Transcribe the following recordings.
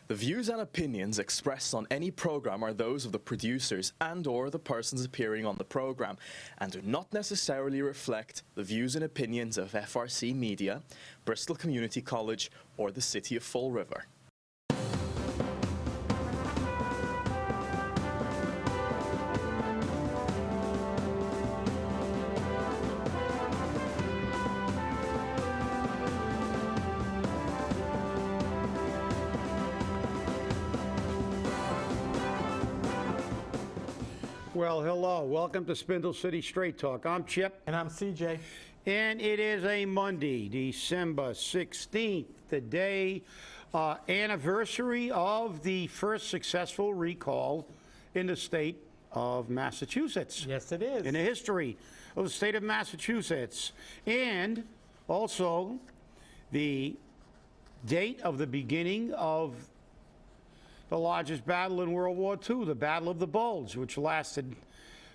The views and opinions expressed on any program are those of the producers and/or the persons appearing on the program and do not necessarily reflect the views and opinions of FRC Media, Bristol Community College, or the City of Fall River. Well, hello. Welcome to Spindle City Straight Talk. I'm Chip. And I'm CJ. And it is a Monday, December 16th, the day anniversary of the first successful recall in the state of Massachusetts. Yes, it is. In the history of the state of Massachusetts. And also the date of the beginning of the largest battle in World War II, the Battle of the Bulge, which lasted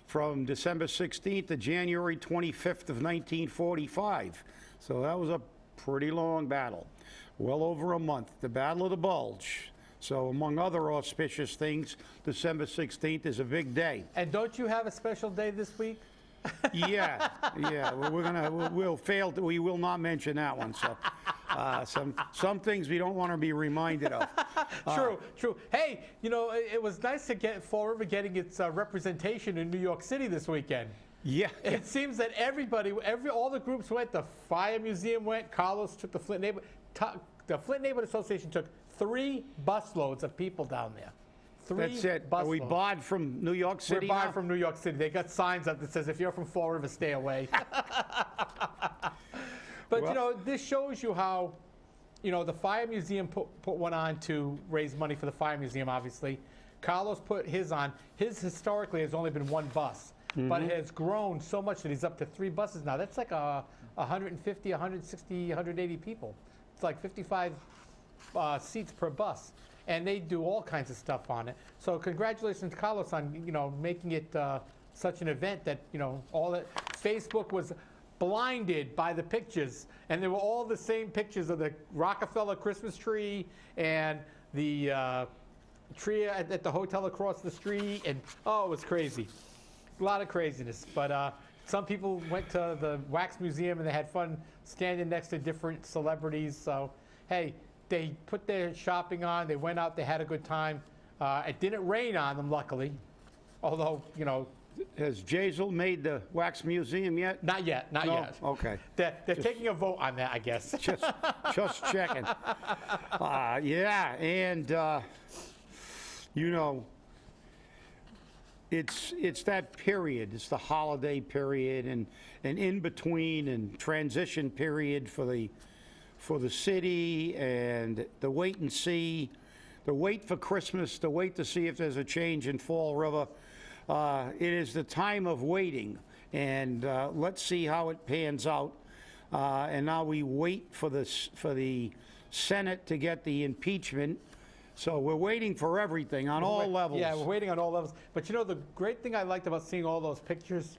from December 16th to January 25th of 1945. So that was a pretty long battle, well over a month, the Battle of the Bulge. So among other auspicious things, December 16th is a big day. And don't you have a special day this week? Yeah. We will not mention that one. So some things we don't want to be reminded of. True. Hey, you know, it was nice to get Fall River getting its representation in New York City this weekend. Yeah. It seems that all the groups went. The Fire Museum went. Carlos took the Flint Neighborhood Association took 3 busloads of people down there. That's it. Are we barred from New York City? We're barred from New York City. They got signs up that says, if you're from Fall River, stay away. But, you know, this shows you how, you know, the Fire Museum put one on to raise money for the Fire Museum, obviously. Carlos put his on. His historically has only been 1 bus, but it has grown so much that he's up to 3 buses now. That's like 150, 160, 180 people. It's like 55 seats per bus. And they do all kinds of stuff on it. So congratulations to Carlos on, you know, making it such an event that, you know, all that Facebook was blinded by the pictures, and they were all the same pictures of the Rockefeller Christmas tree and the tree at the hotel across the street, and oh, it was crazy. A lot of craziness. But some people went to the Wax Museum and they had fun standing next to different celebrities. So, hey, they put their shopping on, they went out, they had a good time. It didn't rain on them, luckily. Although, you know. Has Jazel made the Wax Museum yet? Not yet, not yet. Okay. They're taking a vote on that, I guess. Just checking. Yeah, and, you know, it's that period. It's the holiday period and in between and transition period for the city, and the wait and see, the wait for Christmas, the wait to see if there's a change in Fall River. It is the time of waiting, and let's see how it pans out. And now we wait for the Senate to get the impeachment. So we're waiting for everything on all levels. Yeah, we're waiting on all levels. But you know, the great thing I liked about seeing all those pictures,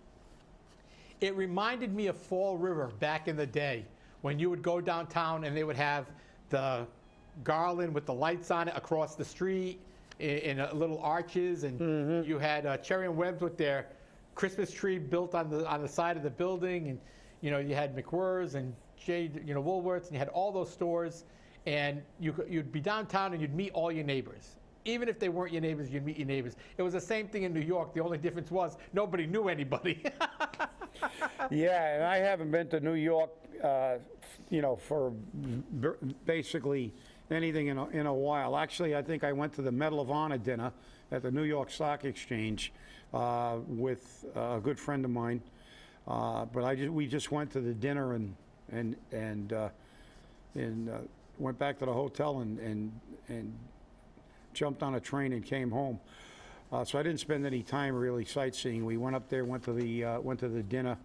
it reminded me of Fall River back in the day, when you would go downtown and they would have the garland with the lights on it across the street in little arches, and you had Cherry and Webb's with their Christmas tree built on the side of the building, and you know, you had McWhirr's and Woolworths, and you had all those stores, and you'd be downtown and you'd meet all your neighbors. Even if they weren't your neighbors, you'd meet your neighbors. It was the same thing in New York. The only difference was nobody knew anybody. Yeah, and I haven't been to New York, you know, for basically anything in a while. Actually, I think I went to the Medal of Honor dinner at the New York Stock Exchange with a good friend of mine. But we just went to the dinner and went back to the hotel and jumped on a train and came home. So I didn't spend any time really sightseeing. We went up there, went to the dinner.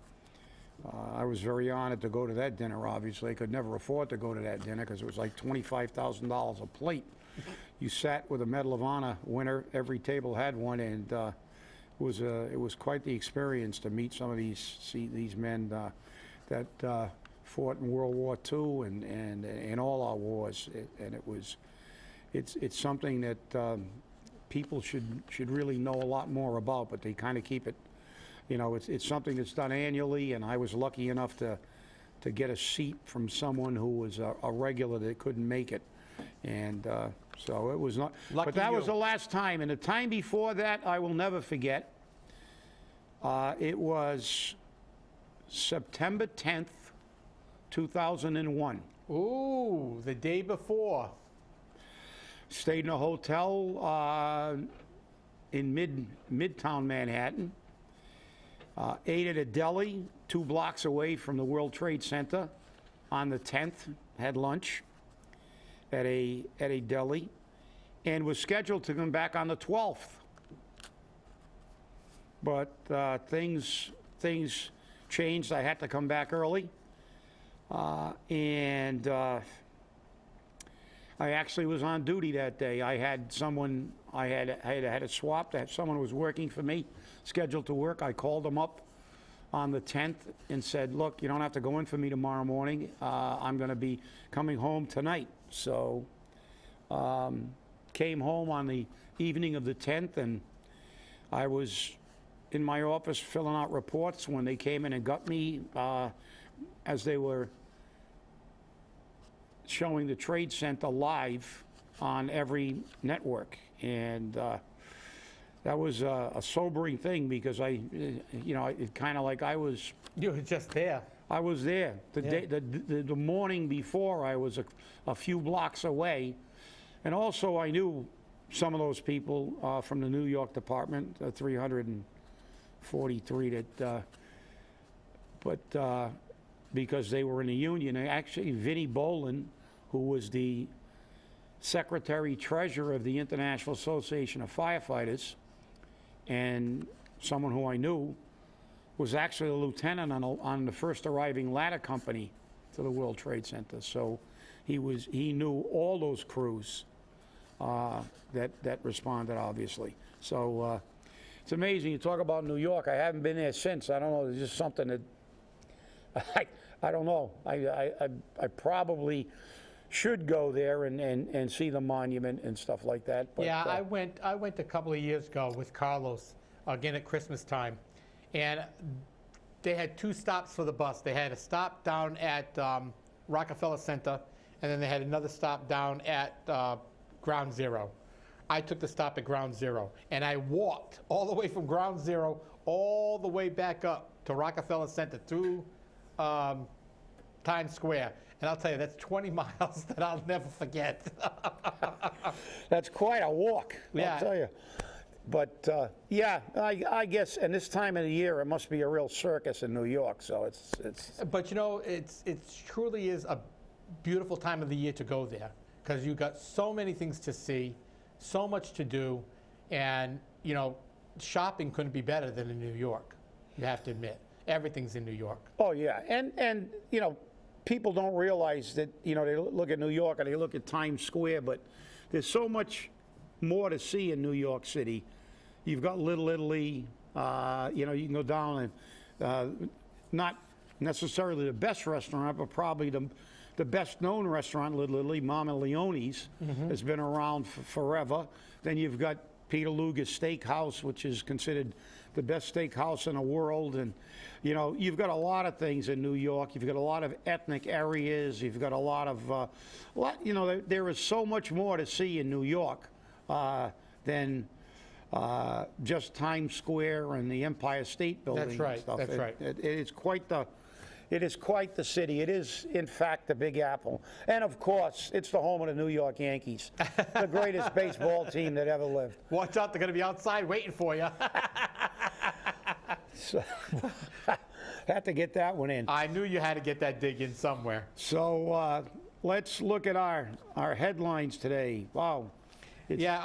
I was very honored to go to that dinner, obviously. I could never afford to go to that dinner because it was like $25,000 a plate. You sat with a Medal of Honor winner. Every table had one, and it was quite the experience to meet some of these men that fought in World War II and all our wars. And it's something that people should really know a lot more about, but they kind of keep it, it's something that's done annually, and I was lucky enough to get a seat from someone who was a regular that couldn't make it. And so it was not, Lucky but that was you. the last time. And the time before that, I will never forget. It was September 10th, 2001. Ooh, the day before. Stayed in a hotel in Midtown Manhattan. Ate at a deli 2 blocks away from the World Trade Center on the 10th. Had lunch at a deli, and was scheduled to come back on the 12th. But things changed. I had to come back early, and I actually was on duty that day. I had someone, I had a swap. That someone was working for me, scheduled to work. I called them up on the 10th and said, look, you don't have to go in for me tomorrow morning. I'm going to be coming home tonight. So came home on the evening of the 10th, and I was in my office filling out reports when they came in and got me as they were showing the Trade Center live on every network. And that was a sobering thing, because it kind of like I was You were just there. I was there. The morning before, I was a few blocks away. And also, I knew some of those people from the New York department, 343 that, but because they were in the union. And actually, Vinnie Bolin, who was the secretary-treasurer of the International Association of Firefighters, and someone who I knew, was actually a lieutenant on the first arriving ladder company to the World Trade Center. So he knew all those crews that responded, obviously. So it's amazing. You talk about New York. I haven't been there since. I don't know. There's just something that I don't know. I probably should go there and see the monument and stuff like that. But, Yeah, I went a couple of years ago with Carlos, again at Christmas time, and they had 2 stops for the bus. They had a stop down at Rockefeller Center, and then they had another stop down at Ground Zero. I took the stop at Ground Zero, and I walked all the way from Ground Zero all the way back up to Rockefeller Center through Times Square. And I'll tell you, that's 20 miles that I'll never forget. that's quite a walk, Yeah. I'll tell you. But yeah, I guess, and this time of the year, it must be a real circus in New York. So it's. But it truly is a beautiful time of the year to go there, because you've got so many things to see, so much to do, and shopping couldn't be better than in New York. You have to admit, everything's in New York. Oh yeah, and people don't realize that they look at New York and they look at Times Square, but there's so much more to see in New York City. You've got Little Italy. You can go down and not necessarily the best restaurant, but probably the best known restaurant, Little Italy, Mama Leone's, has been around forever. Then you've got Peter Luger's Steakhouse, which is considered the best steakhouse in the world. And you've got a lot of things in New York. You've got a lot of ethnic areas. You've got a lot of there is so much more to see in New York than just Times Square and the Empire State Building. That's right. And stuff. That's right. It is quite the city. It is, in fact, the Big Apple. And, of course, it's the home of the New York Yankees, the greatest baseball team that ever lived. Watch out, they're going to be outside waiting for you. So, had to get that one in. I knew you had to get that dig in somewhere. So let's look at our headlines today. Wow. Yeah,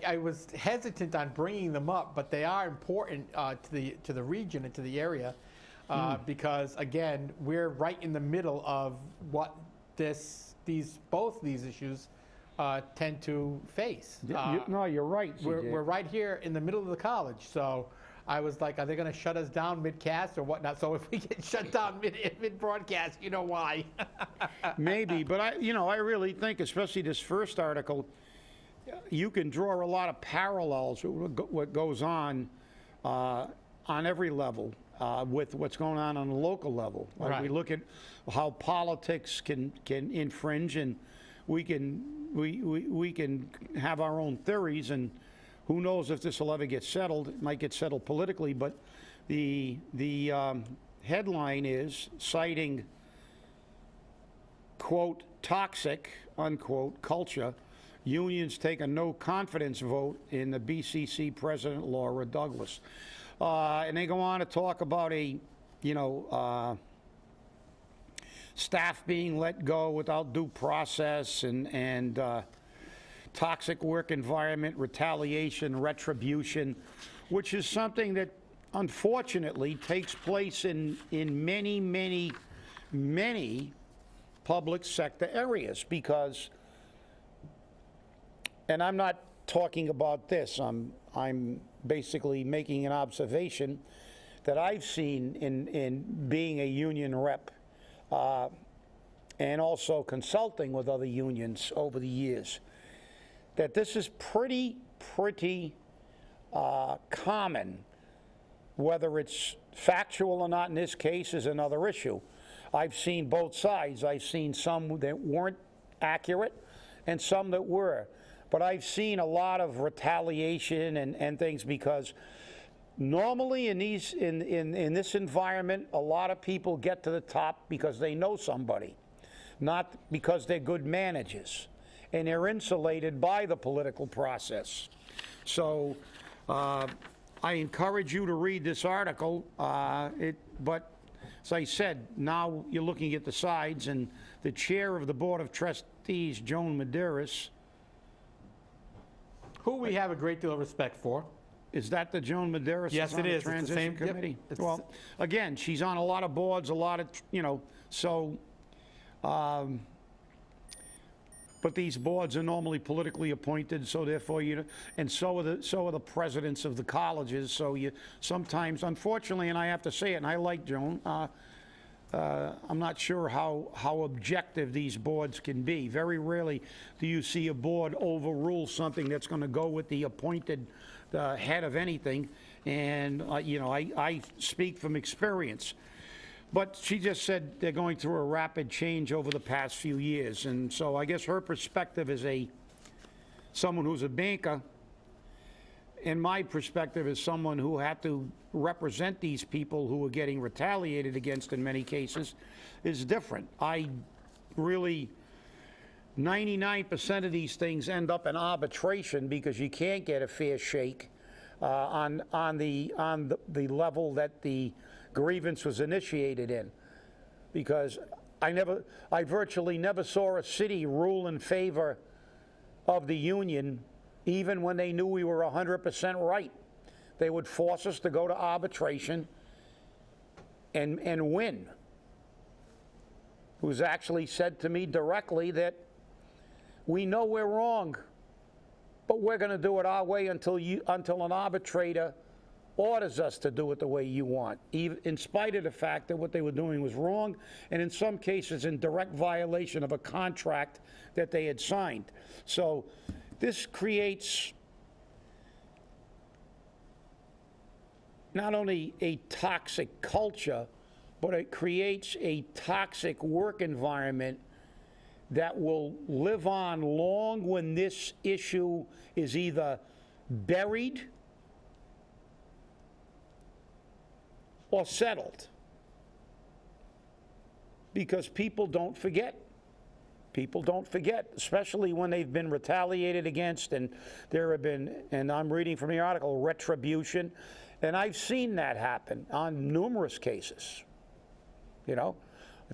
I was hesitant on bringing them up, but they are important to the region and to the area. Because again, we're right in the middle of what both these issues tend to face. No, you're right. We're right here in the middle of the college, so I was like, are they going to shut us down mid-cast or whatnot? So if we get shut down mid-broadcast, you know why. Maybe, but I really think, especially this first article, you can draw a lot of parallels with what goes on every level with what's going on the local level. Like Right. we look at how politics can infringe, and we can have our own theories, and who knows if this will ever get settled. It might get settled politically, but the headline is citing, quote, toxic, unquote, culture. Unions take a no confidence vote in the BCC president, Laura Douglas. And they go on to talk about staff being let go without due process and toxic work environment, retaliation, retribution, which is something that unfortunately takes place in many, many, many public sector areas because, and I'm not talking about this, I'm basically making an observation that I've seen in being a union rep and also consulting with other unions over the years, that this is pretty common. Whether it's factual or not in this case is another issue. I've seen both sides. I've seen some that weren't accurate and some that were. But I've seen a lot of retaliation and things because normally in this environment, a lot of people get to the top because they know somebody, not because they're good managers. And they're insulated by the political process. So I encourage you to read this article, but as I said, now you're looking at the sides, and the chair of the Board of Trustees, Joan Medeiros. Who we have a great deal of respect for. Is that the Joan Medeiros? Yes, that's on it the is. It's the Transition same- yep. Committee? It's- Well, again, she's on a lot of boards, a lot of, so, but these boards are normally politically appointed, so therefore and so are the presidents of the colleges, so you sometimes, unfortunately, and I have to say it, and I like Joan, I'm not sure how objective these boards can be. Very rarely do you see a board overrule something that's going to go with the appointed head of anything, and I speak from experience. But she just said they're going through a rapid change over the past few years, and so I guess her perspective is someone who's a banker, and my perspective is someone who had to represent these people who were getting retaliated against in many cases, is different. 99% of these things end up in arbitration because you can't get a fair shake on the level that the grievance was initiated in, because I virtually never saw a city rule in favor of the union, even when they knew we were 100% right. They would force us to go to arbitration and win. It was actually said to me directly that we know we're wrong, but we're going to do it our way until an arbitrator orders us to do it the way you want, even in spite of the fact that what they were doing was wrong, and in some cases in direct violation of a contract that they had signed. So this creates not only a toxic culture, but it creates a toxic work environment that will live on long when this issue is either buried or settled. Because people don't forget. People don't forget, especially when they've been retaliated against, and there have been, and I'm reading from the article, retribution, and I've seen that happen on numerous cases. I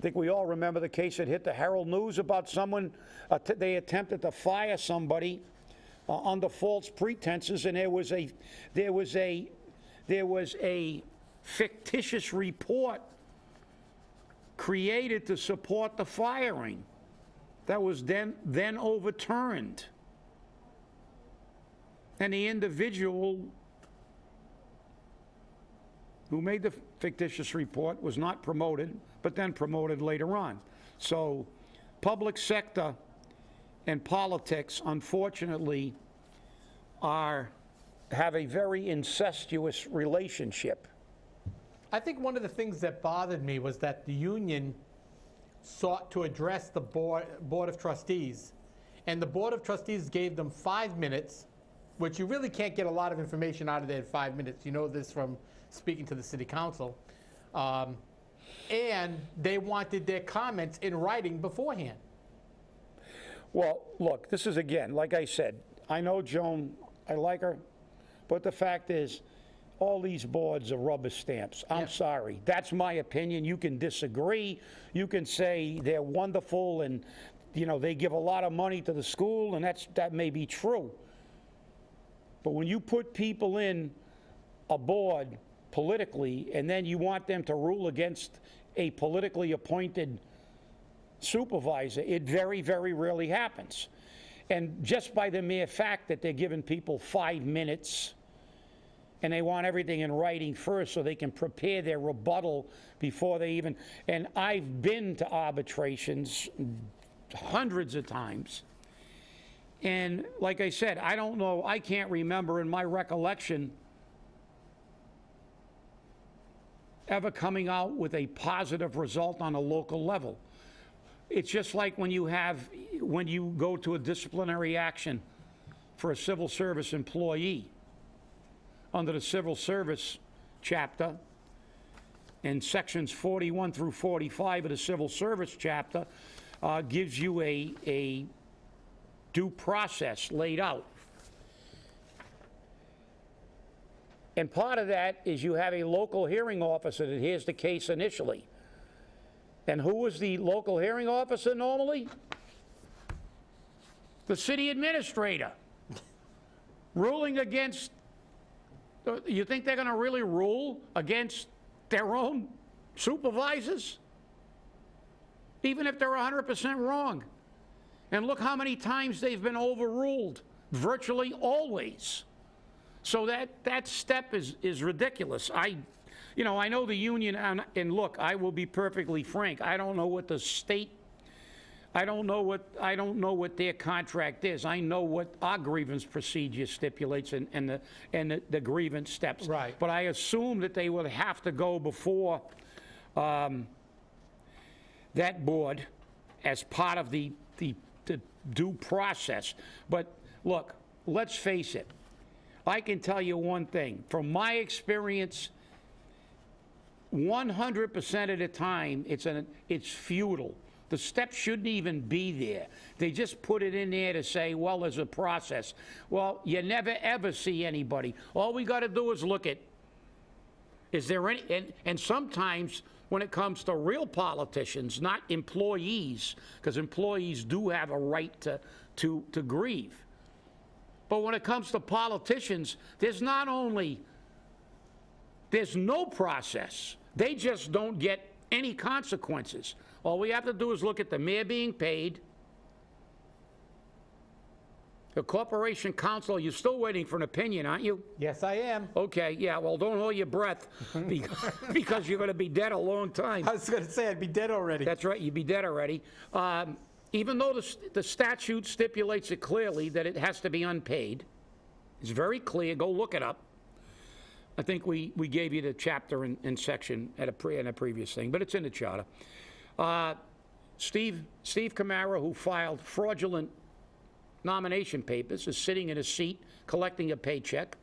think we all remember the case that hit the Herald News about someone, they attempted to fire somebody under false pretenses, and there was a fictitious report created to support the firing that was then overturned. And the individual who made the fictitious report was not promoted, but then promoted later on. So public sector and politics, unfortunately, have a very incestuous relationship. I think one of the things that bothered me was that the union sought to address the board of trustees, and the board of trustees gave them 5 minutes, which you really can't get a lot of information out of there in 5 minutes. You know this from speaking to the city council. And they wanted their comments in writing beforehand. Well, look, this is, again, like I said, I know Joan, I like her, but the fact is, all these boards are rubber stamps. I'm sorry. That's my opinion. You can disagree. You can say they're wonderful and, you know, they give a lot of money to the school, and that may be true. But when you put people in a board politically, and then you want them to rule against a politically appointed supervisor, it very, very rarely happens. And just by the mere fact that they're giving people 5 minutes and they want everything in writing first so they can prepare their rebuttal before they even, and I've been to arbitrations hundreds of times, and like I said, I don't know, I can't remember in my recollection ever coming out with a positive result on a local level. It's just like when you go to a disciplinary action for a civil service employee under the civil service chapter, and sections 41 through 45 of the civil service chapter gives you a due process laid out. And part of that is you have a local hearing officer that hears the case initially. And who was the local hearing officer normally? The city administrator. Ruling against, you think they're going to really rule against their own supervisors? Even if they're 100% wrong. And look how many times they've been overruled. Virtually always. So that step is ridiculous. I know the union, and look, I will be perfectly frank. I don't know what the state, I don't know what their contract is. I know what our grievance procedure stipulates and the grievance steps. Right. But I assume that they would have to go before that board as part of the due process. But look, let's face it. I can tell you one thing. From my experience, 100% of the time, it's futile. The steps shouldn't even be there. They just put it in there to say, well, there's a process. Well, you never, ever see anybody. All we got to do is look at, is there any, and sometimes when it comes to real politicians, not employees, because employees do have a right to grieve. But when it comes to politicians, there's no process. They just don't get any consequences. All we have to do is look at the mayor being paid, the corporation counsel. You're still waiting for an opinion, aren't you? Yes, I am. Okay, yeah, well, don't hold your breath because you're going to be dead a long time. I was going to say I'd be dead already. That's right, you'd be dead already. Even though the statute stipulates it clearly that it has to be unpaid, it's very clear, go look it up. I think we gave you the chapter and section in a previous thing, but it's in the charter. Steve Camara, who filed fraudulent nomination papers, is sitting in a seat collecting a paycheck.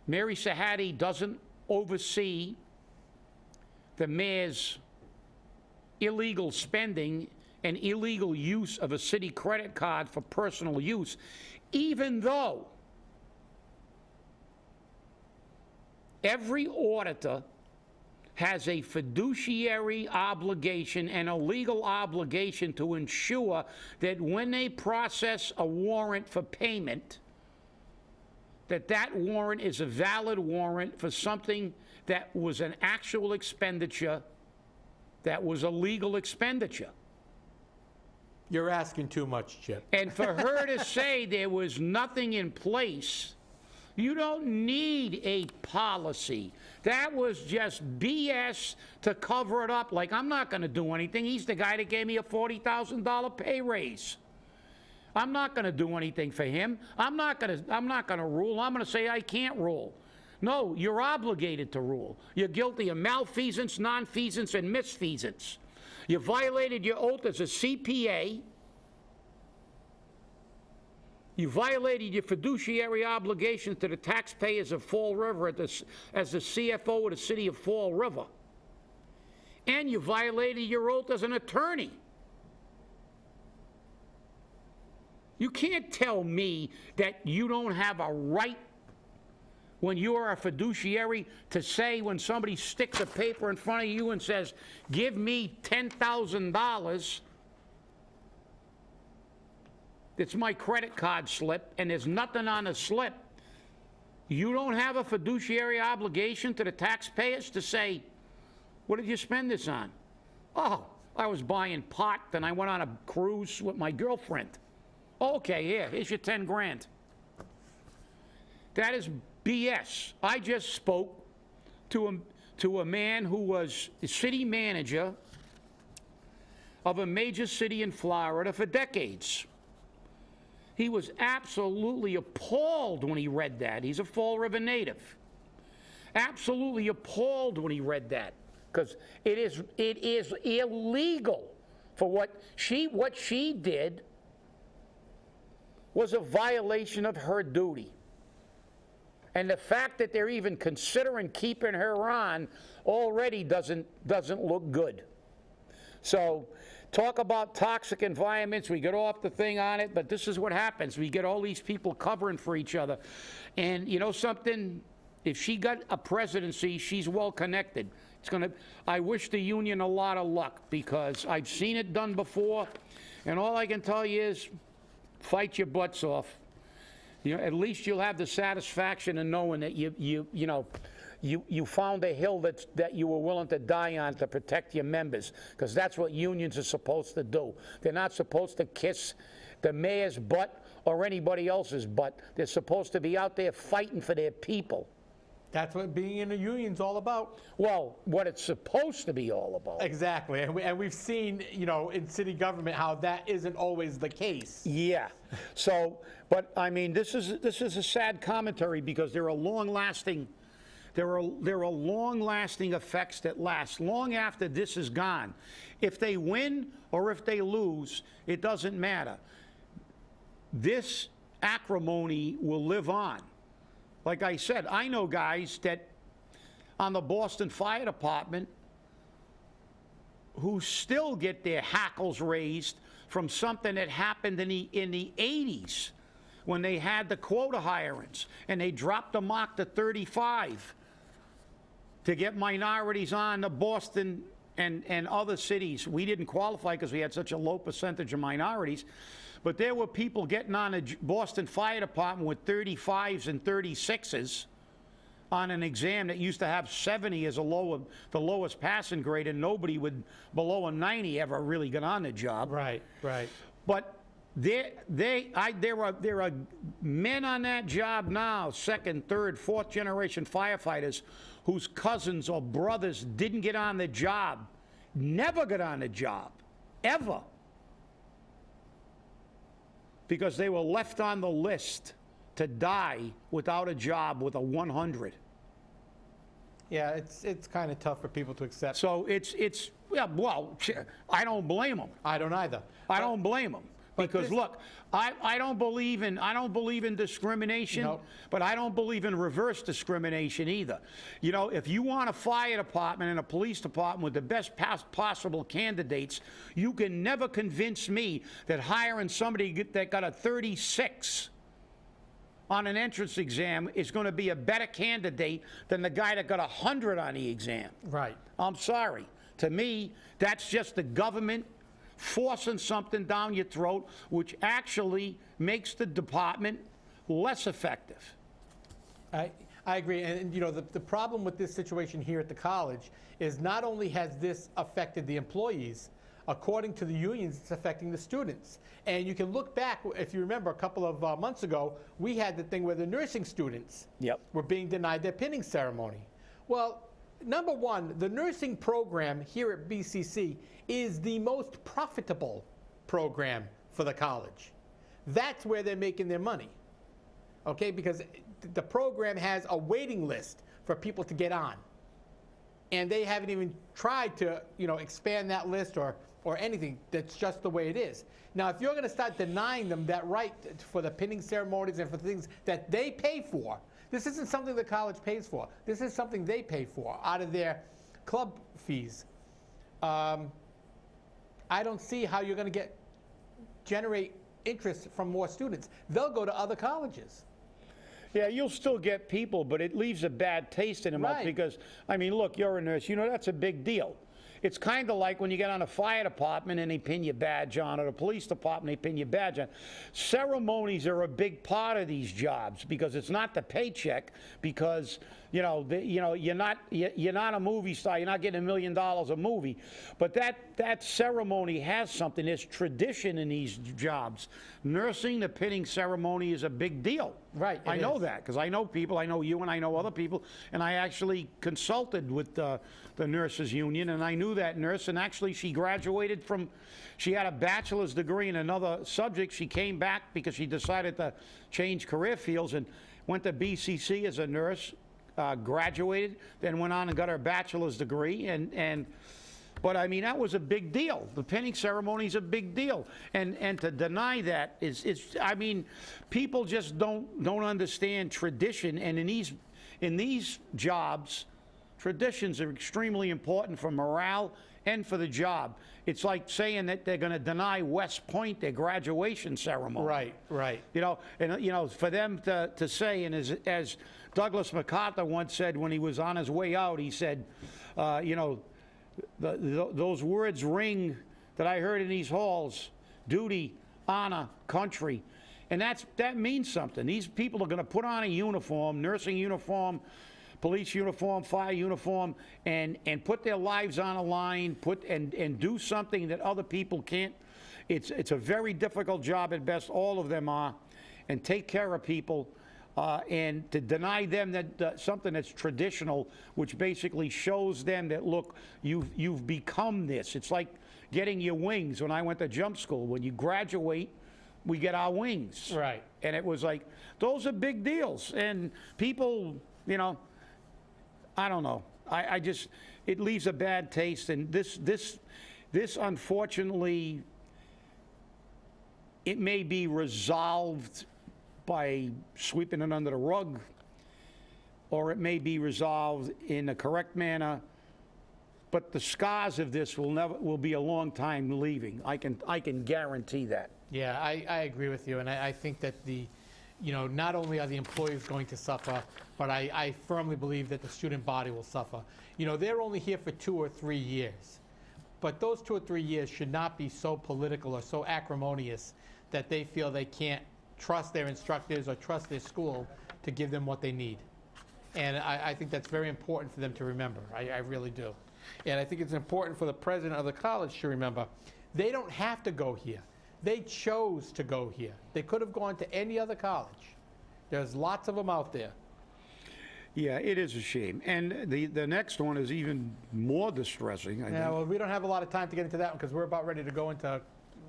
Mary Sahadi doesn't oversee the mayor's illegal spending and illegal use of a city credit card for personal use, even though every auditor has a fiduciary obligation and a legal obligation to ensure that when they process a warrant for payment, that warrant is a valid warrant for something that was an actual expenditure, that was a legal expenditure. You're asking too much, Chip. And for her to say there was nothing in place, you don't need a policy. That was just BS to cover it up. Like, I'm not going to do anything. He's the guy that gave me a $40,000 pay raise. I'm not going to do anything for him. I'm not going to rule. I'm going to say I can't rule. No, you're obligated to rule. You're guilty of malfeasance, nonfeasance, and misfeasance. You violated your oath as a CPA. You violated your fiduciary obligations to the taxpayers of Fall River as the CFO of the city of Fall River. And you violated your oath as an attorney. You can't tell me that you don't have a right when you are a fiduciary to say when somebody sticks a paper in front of you and says, give me $10,000, it's my credit card slip, and there's nothing on the slip. You don't have a fiduciary obligation to the taxpayers to say, what did you spend this on? Oh, I was buying pot, then I went on a cruise with my girlfriend. Okay, here's your 10 grand. That is BS. I just spoke to a man who was the city manager of a major city in Florida for decades. He was absolutely appalled when he read that. He's a Fall River native. Absolutely appalled when he read that, because it is illegal for what she did was a violation of her duty. And the fact that they're even considering keeping her on already doesn't look good. So talk about toxic environments. We get off the thing on it, but this is what happens. We get all these people covering for each other. And you know something? If she got a presidency, she's well connected. I wish the union a lot of luck, because I've seen it done before, and all I can tell you is fight your butts off. You know, at least you'll have the satisfaction of knowing that you found a hill that you were willing to die on to protect your members, because that's what unions are supposed to do. They're not supposed to kiss the mayor's butt or anybody else's butt. They're supposed to be out there fighting for their people. That's what being in a union's all about. Well, what it's supposed to be all about. Exactly, and we've seen, in city government how that isn't always the case. Yeah. So, but I mean, this is a sad commentary, because there are long-lasting effects that last long after this is gone. If they win or if they lose, it doesn't matter. This acrimony will live on. Like I said, I know guys that on the Boston Fire Department who still get their hackles raised from something that happened in the 80s when they had the quota hirings and they dropped the mark to 35 to get minorities on to Boston and other cities. We didn't qualify because we had such a low percentage of minorities. But there were people getting on the Boston Fire Department with 35s and 36s on an exam that used to have 70 as the lowest passing grade, and nobody would below a 90 ever really get on the job. Right. But there are men on that job now, second, third, fourth generation firefighters, whose cousins or brothers didn't get on the job, never got on the job, ever, because they were left on the list to die without a job with a 100. Yeah, it's kind of tough for people to accept. So well, I don't blame them. I don't either. I don't blame them. Because look, I don't believe in discrimination, Nope. But I don't believe in reverse discrimination either. If you want a fire department and a police department with the best possible candidates, you can never convince me that hiring somebody that got a 36 on an entrance exam is going to be a better candidate than the guy that got 100 on the exam. Right. I'm sorry. To me, that's just the government forcing something down your throat, which actually makes the department less effective. I agree, and the problem with this situation here at the college is not only has this affected the employees, according to the unions, it's affecting the students. And you can look back, if you remember, a couple of months ago, we had the thing where the nursing students were being denied their pinning ceremony. Well, number one, the nursing program here at BCC is the most profitable program for the college. That's where they're making their money. Okay, because the program has a waiting list for people to get on. And they haven't even tried to, expand that list or anything. That's just the way it is. Now, if you're going to start denying them that right for the pinning ceremonies and for things that they pay for, this isn't something the college pays for. This is something they pay for out of their club fees. I don't see how you're going to generate interest from more students. They'll go to other colleges. Yeah, you'll still get people, but it leaves a bad taste in them Right. because, I mean, look, you're a nurse. That's a big deal. It's kind of like when you get on a fire department and they pin your badge on, or the police department, they pin your badge on. Ceremonies are a big part of these jobs because it's not the paycheck, because you're not a movie star, you're not getting $1 million a movie, but that ceremony has something. There's tradition in these jobs. Nursing, the pinning ceremony is a big deal. Right, I know that because I know people, I know you, and I know other people, and I actually consulted with the nurses union, and I knew that nurse, and actually she graduated she had a bachelor's degree in another subject. She came back because she decided to change career fields and went to BCC as a nurse, graduated, then went on and got her bachelor's degree, but I mean, that was a big deal. The pinning ceremony is a big deal, and to deny that is I mean, people just don't understand tradition, and in these jobs, traditions are extremely important for morale and for the job. It's like saying that they're going to deny West Point their graduation ceremony. Right. For them to say, and as Douglas MacArthur once said when he was on his way out, he said, those words ring that I heard in these halls: duty, honor, country. And that means something. These people are going to put on a uniform, nursing uniform, police uniform, fire uniform, and put their lives on a line, and do something that other people can't. It's a very difficult job at best, all of them are, and take care of people. And to deny them that something that's traditional, which basically shows them that, look, you've become this. It's like getting your wings. When I went to jump school, when you graduate, we get our wings. Right. And it was like, those are big deals. And people, I don't know. I just, it leaves a bad taste. And this unfortunately, it may be resolved by sweeping it under the rug, or it may be resolved in a correct manner, but the scars of this will be a long time leaving. I can guarantee that. Yeah, I agree with you, and I think that not only are the employees going to suffer, but I firmly believe that the student body will suffer. They're only here for 2 or 3 years, but those 2 or 3 years should not be so political or so acrimonious that they feel they can't trust their instructors or trust their school to give them what they need. And I think that's very important for them to remember. I really do. And I think it's important for the president of the college to remember, they don't have to go here. They chose to go here. They could have gone to any other college. There's lots of them out there. Yeah, it is a shame. And the next one is even more distressing, I think. Well, we don't have a lot of time to get into that one because we're about ready to go into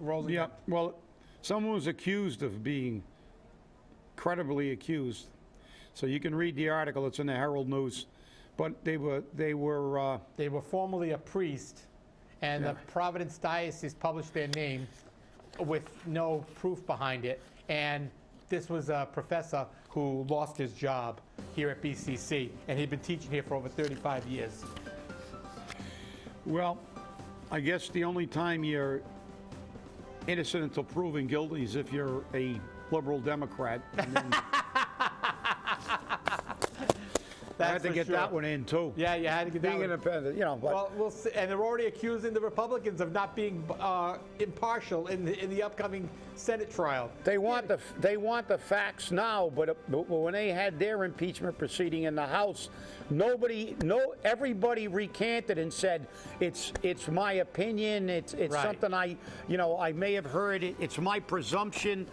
rolling. Yeah, well, someone was accused of being credibly accused. So you can read the article. It's in the Herald News. But they were formerly a priest, and the Providence Diocese published their name with no proof behind it. And this was a professor who lost his job here at BCC, and he'd been teaching here for over 35 years. Well, I guess the only time you're innocent until proven guilty is if you're a liberal Democrat. And then I had to get that one in, too. Yeah, you had to get that Being one. independent, But Well, we'll see. And they're already accusing the Republicans of not being impartial in the upcoming Senate trial. they want the facts now, but when they had their impeachment proceeding in the House, everybody recanted and said it's my opinion. It's Right. something I may have heard. It's my presumption.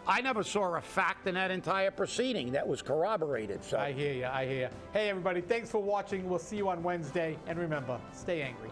I never saw a fact in that entire proceeding that was corroborated. So I hear you. Hey, everybody, thanks for watching. We'll see you on Wednesday. And remember, stay angry.